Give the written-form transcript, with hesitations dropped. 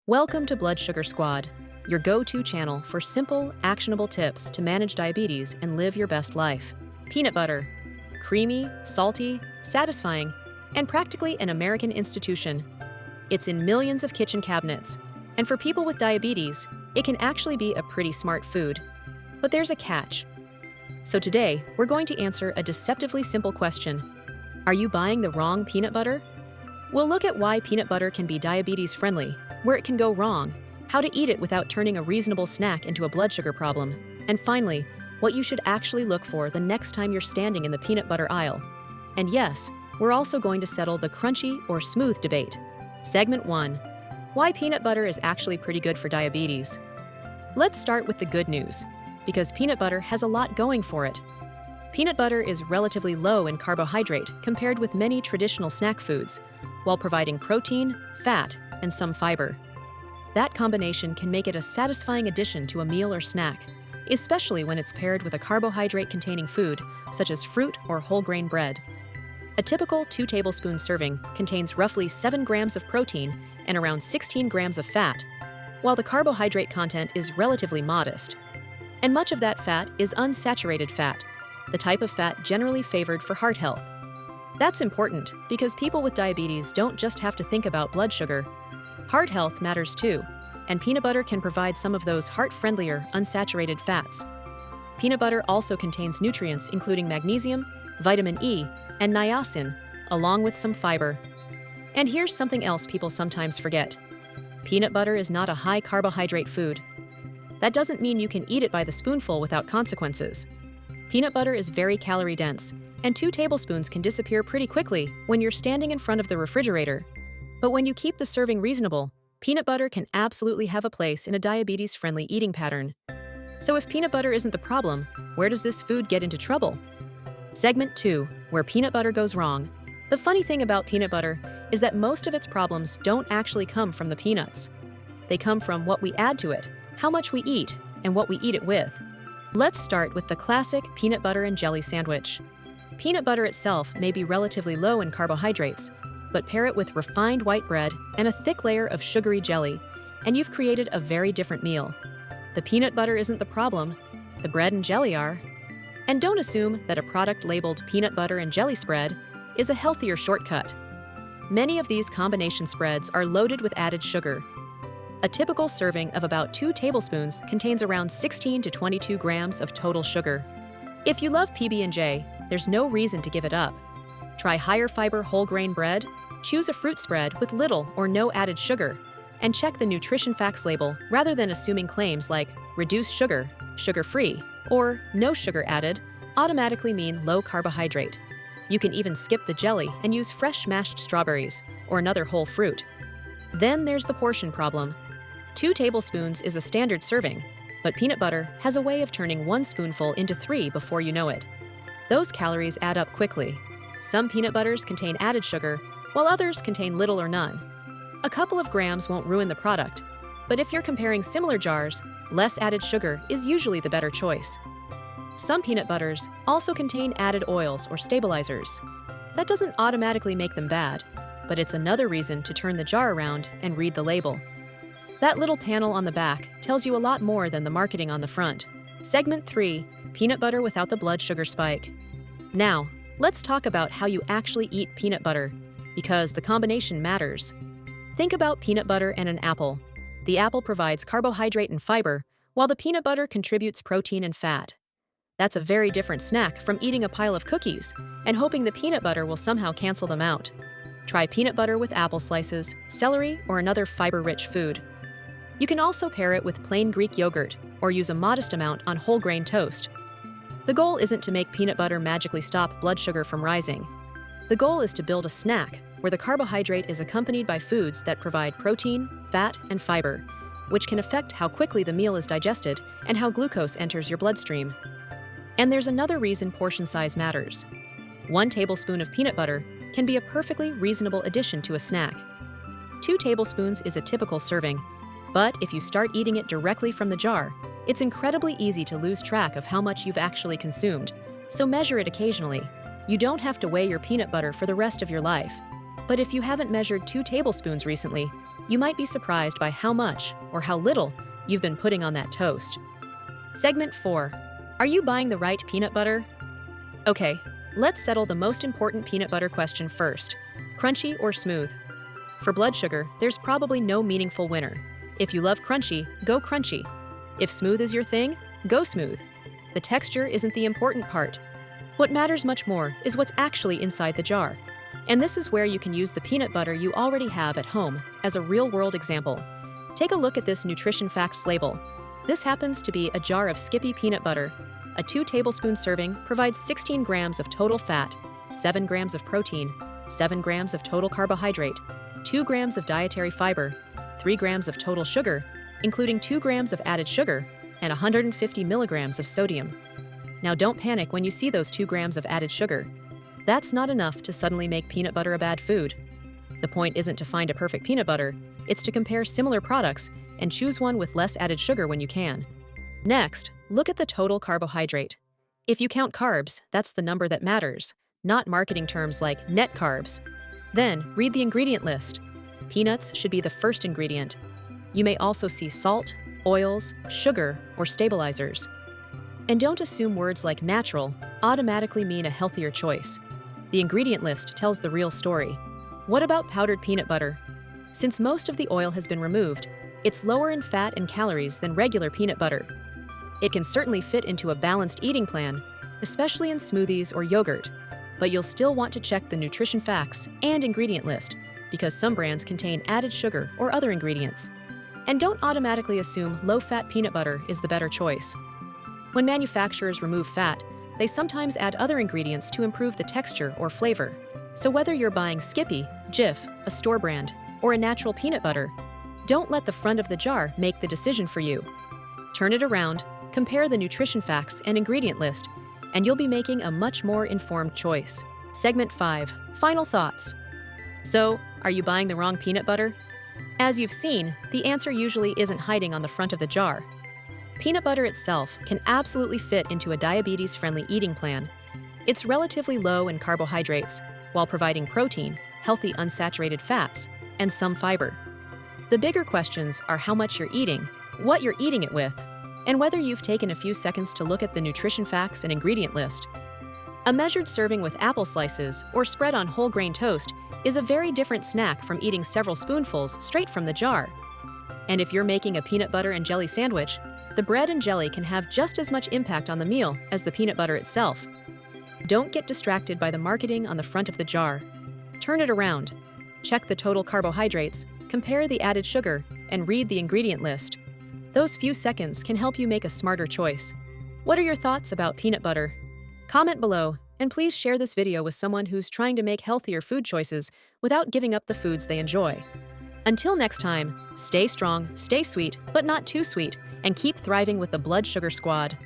Welcome to Blood Sugar Squad, your go-to channel for simple, actionable tips to manage diabetes and live your best life. Peanut butter. Creamy, salty, satisfying, and practically an American institution. It's in millions of kitchen cabinets, and for people with diabetes, it can actually be a pretty smart food. But there's a catch. So today, we're going to answer a deceptively simple question. Are you buying the wrong peanut butter? We'll look at why peanut butter can be diabetes-friendly, where it can go wrong, how to eat it without turning a reasonable snack into a blood sugar problem, and finally, what you should actually look for the next time you're standing in the peanut butter aisle. And yes, we're also going to settle the crunchy or smooth debate. Segment 1. Why peanut butter is actually pretty good for diabetes. Let's start with the good news, because peanut butter has a lot going for it. Peanut butter is relatively low in carbohydrate compared with many traditional snack foods, while providing protein, fat, and some fiber. That combination can make it a satisfying addition to a meal or snack, especially when it's paired with a carbohydrate-containing food, such as fruit or whole grain bread. A typical 2 tablespoon serving contains roughly 7 grams of protein and around 16 grams of fat, while the carbohydrate content is relatively modest. And much of that fat is unsaturated fat, the type of fat generally favored for heart health. That's important because people with diabetes don't just have to think about blood sugar. Heart health matters too, and peanut butter can provide some of those heart-friendlier, unsaturated fats. Peanut butter also contains nutrients including magnesium, vitamin E, and niacin, along with some fiber. And here's something else people sometimes forget. Peanut butter is not a high-carbohydrate food. That doesn't mean you can eat it by the spoonful without consequences. Peanut butter is very calorie-dense, and 2 tablespoons can disappear pretty quickly when you're standing in front of the refrigerator. But when you keep the serving reasonable, peanut butter can absolutely have a place in a diabetes-friendly eating pattern. So if peanut butter isn't the problem, where does this food get into trouble? Segment 2, where peanut butter goes wrong. The funny thing about peanut butter is that most of its problems don't actually come from the peanuts. They come from what we add to it, how much we eat, and what we eat it with. Let's start with the classic peanut butter and jelly sandwich. Peanut butter itself may be relatively low in carbohydrates, but pair it with refined white bread and a thick layer of sugary jelly, and you've created a very different meal. The peanut butter isn't the problem, the bread and jelly are. And don't assume that a product labeled peanut butter and jelly spread is a healthier shortcut. Many of these combination spreads are loaded with added sugar. A typical serving of about 2 tablespoons contains around 16 to 22 grams of total sugar. If you love PB&J, there's no reason to give it up. Try higher fiber whole grain bread, choose a fruit spread with little or no added sugar, and check the nutrition facts label rather than assuming claims like reduced sugar, sugar-free, or no sugar added automatically mean low carbohydrate. You can even skip the jelly and use fresh mashed strawberries or another whole fruit. Then there's the portion problem. 2 tablespoons is a standard serving, but peanut butter has a way of turning 1 spoonful into 3 before you know it. Those calories add up quickly. Some peanut butters contain added sugar, while others contain little or none. A couple of grams won't ruin the product, but if you're comparing similar jars, less added sugar is usually the better choice. Some peanut butters also contain added oils or stabilizers. That doesn't automatically make them bad, but it's another reason to turn the jar around and read the label. That little panel on the back tells you a lot more than the marketing on the front. Segment 3, peanut butter without the blood sugar spike. Now, let's talk about how you actually eat peanut butter, because the combination matters. Think about peanut butter and an apple. The apple provides carbohydrate and fiber, while the peanut butter contributes protein and fat. That's a very different snack from eating a pile of cookies and hoping the peanut butter will somehow cancel them out. Try peanut butter with apple slices, celery, or another fiber-rich food. You can also pair it with plain Greek yogurt or use a modest amount on whole grain toast. The goal isn't to make peanut butter magically stop blood sugar from rising. The goal is to build a snack where the carbohydrate is accompanied by foods that provide protein, fat, and fiber, which can affect how quickly the meal is digested and how glucose enters your bloodstream. And there's another reason portion size matters. 1 tablespoon of peanut butter can be a perfectly reasonable addition to a snack. 2 tablespoons is a typical serving, but if you start eating it directly from the jar, it's incredibly easy to lose track of how much you've actually consumed, so measure it occasionally. You don't have to weigh your peanut butter for the rest of your life. But if you haven't measured 2 tablespoons recently, you might be surprised by how much or how little you've been putting on that toast. Segment 4. Are you buying the right peanut butter? Okay, let's settle the most important peanut butter question first. Crunchy or smooth? For blood sugar, there's probably no meaningful winner. If you love crunchy, go crunchy. If smooth is your thing, go smooth. The texture isn't the important part. What matters much more is what's actually inside the jar. And this is where you can use the peanut butter you already have at home as a real-world example. Take a look at this nutrition facts label. This happens to be a jar of Skippy peanut butter. A 2-tablespoon serving provides 16 grams of total fat, 7 grams of protein, 7 grams of total carbohydrate, 2 grams of dietary fiber, 3 grams of total sugar, including 2 grams of added sugar, and 150 milligrams of sodium. Now don't panic when you see those 2 grams of added sugar. That's not enough to suddenly make peanut butter a bad food. The point isn't to find a perfect peanut butter, it's to compare similar products and choose one with less added sugar when you can. Next, look at the total carbohydrate. If you count carbs, that's the number that matters, not marketing terms like net carbs. Then, read the ingredient list. Peanuts should be the first ingredient. You may also see salt, oils, sugar, or stabilizers. And don't assume words like natural automatically mean a healthier choice. The ingredient list tells the real story. What about powdered peanut butter? Since most of the oil has been removed, it's lower in fat and calories than regular peanut butter. It can certainly fit into a balanced eating plan, especially in smoothies or yogurt, but you'll still want to check the nutrition facts and ingredient list because some brands contain added sugar or other ingredients. And don't automatically assume low-fat peanut butter is the better choice. When manufacturers remove fat, they sometimes add other ingredients to improve the texture or flavor. So whether you're buying Skippy, Jif, a store brand, or a natural peanut butter, don't let the front of the jar make the decision for you. Turn it around, compare the nutrition facts and ingredient list, and you'll be making a much more informed choice. Segment 5. Final thoughts. So, are you buying the wrong peanut butter? As you've seen, the answer usually isn't hiding on the front of the jar. Peanut butter itself can absolutely fit into a diabetes-friendly eating plan. It's relatively low in carbohydrates, while providing protein, healthy unsaturated fats, and some fiber. The bigger questions are how much you're eating, what you're eating it with, and whether you've taken a few seconds to look at the nutrition facts and ingredient list. A measured serving with apple slices or spread on whole grain toast is a very different snack from eating several spoonfuls straight from the jar. And if you're making a peanut butter and jelly sandwich, the bread and jelly can have just as much impact on the meal as the peanut butter itself. Don't get distracted by the marketing on the front of the jar. Turn it around. Check the total carbohydrates, compare the added sugar, and read the ingredient list. Those few seconds can help you make a smarter choice. What are your thoughts about peanut butter? Comment below, and please share this video with someone who's trying to make healthier food choices without giving up the foods they enjoy. Until next time, stay strong, stay sweet, but not too sweet, and keep thriving with the Blood Sugar Squad.